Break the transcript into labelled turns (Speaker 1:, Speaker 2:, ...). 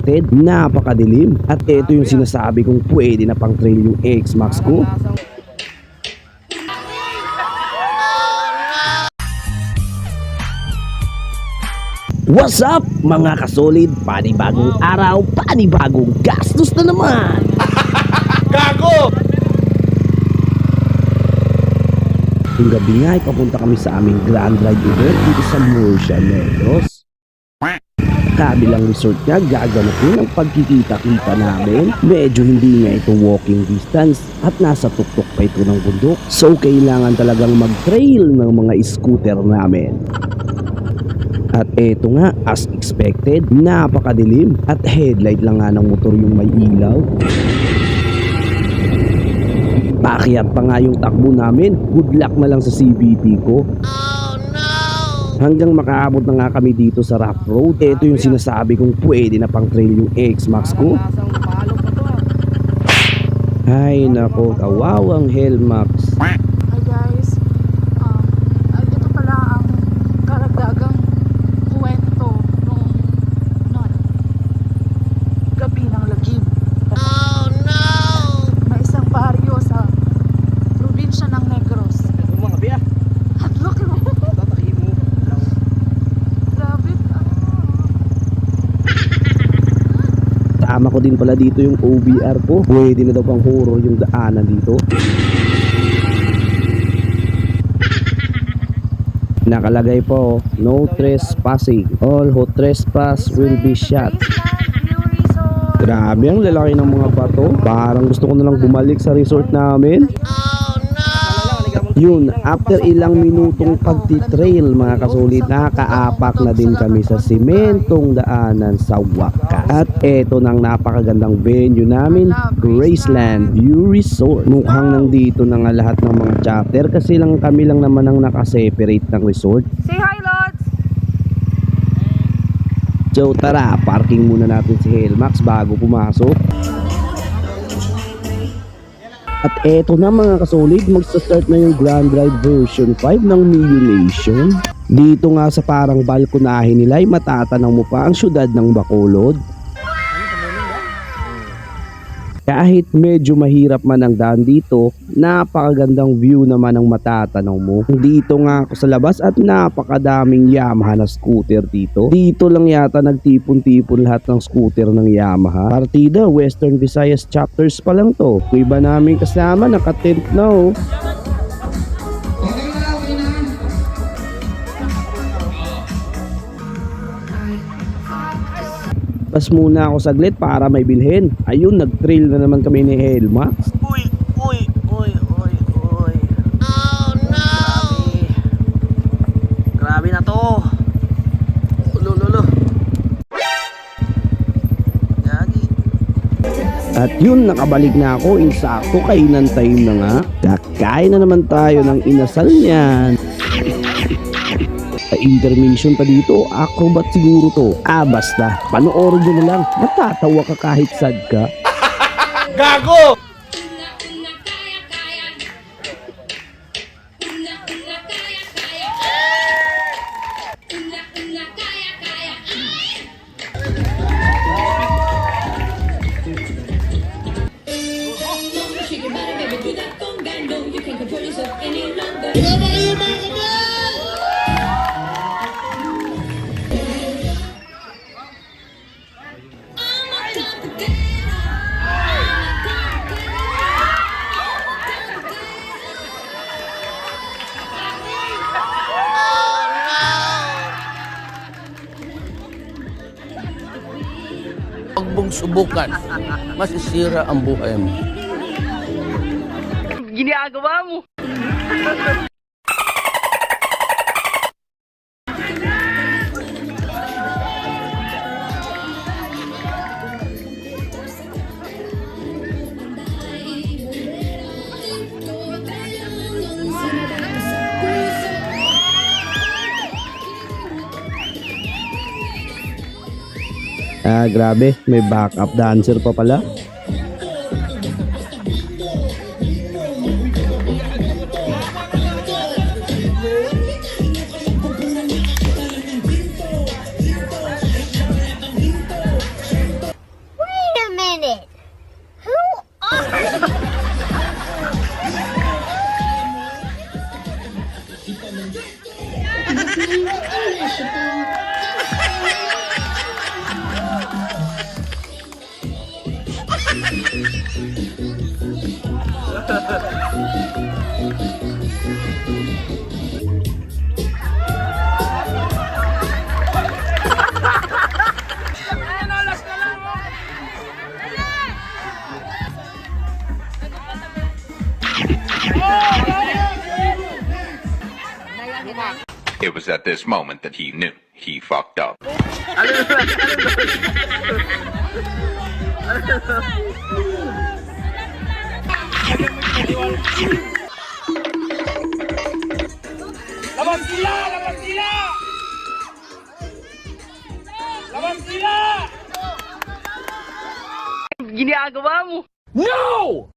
Speaker 1: expected, napakadilim. At ito yung sinasabi kong pwede na pang trail yung X-Max ko. What's up mga kasolid? Panibagong araw, panibagong gastos na naman!
Speaker 2: Gago!
Speaker 1: Yung gabi nga ay papunta kami sa aming Grand Ride event dito sa Murcia Negros. Kabilang resort nga gaganapin ang pagkikita-kita namin. Medyo hindi nga ito walking distance at nasa tuktok pa ito ng bundok. So kailangan talagang mag-trail ng mga scooter namin. At eto nga, as expected, napakadilim at headlight lang nga ng motor yung may ilaw. Pakyat pa nga yung takbo namin, good luck na lang sa CVT ko. Oh no! Hanggang makaabot na nga kami dito sa rough road. Ito yung sinasabi kong pwede na pang trail yung X-Max ko. Ay nako, kawawang Hellmax.
Speaker 3: Hi guys, ito pala ang karagdagang kwento nung gabi ng lagim. Oh no! May isang baryo sa probinsya ng Negros.
Speaker 2: Mga biya.
Speaker 3: Hadlok mo.
Speaker 2: Tataki mo.
Speaker 3: Grabe.
Speaker 1: Tama ko din pala dito yung OBR ko. Pwede na daw pang horror yung daanan dito. Nakalagay po, no trespassing. All who trespass will be shot. Grabe ang lalaki ng mga bato. Parang gusto ko na lang bumalik sa resort namin. Yun, after ilang minutong pagtitrail mga kasulit, nakaapak na din kami sa simentong daanan sa wakas. At eto nang napakagandang venue namin, Graceland View Resort. Mukhang nandito na nga lahat ng mga chapter kasi lang kami lang naman ang nakaseparate ng resort.
Speaker 3: Say hi, Lods!
Speaker 1: So tara, parking muna natin si Hellmax bago pumasok. At eto na mga kasolid, magsa-start na yung Grand Ride version 5 ng Mio Nation. Dito nga sa parang balkonahe nila ay matatanaw mo pa ang syudad ng Bacolod. Kahit medyo mahirap man ang daan dito, napakagandang view naman ang matatanaw mo. Dito nga ako sa labas at napakadaming Yamaha na scooter dito. Dito lang yata nagtipon-tipon lahat ng scooter ng Yamaha. Partida, Western Visayas chapters pa lang to. Yung iba namin kasama, naka-tent na oh. Pas muna ako saglit para may bilhin. Ayun, nag-trail na naman kami ni Hellmax.
Speaker 2: Uy! Oh no! Grabe na to. Lolo. Gagi.
Speaker 1: At yun, nakabalik na ako. Insakto, kainan time na nga. Kakain na naman tayo ng inasal niyan. Intermission pa dito, acrobat siguro to. Basta, panoorin nyo na lang. Matatawa ka kahit sad ka.
Speaker 2: Gago!
Speaker 4: Huwag mong subukan, masisira ang buhay mo.
Speaker 2: Ginagawa mo!
Speaker 1: Grabe, may backup dancer pa pala.
Speaker 5: It was at this moment that he knew he fucked up.
Speaker 2: Ginagawa mo.
Speaker 4: No!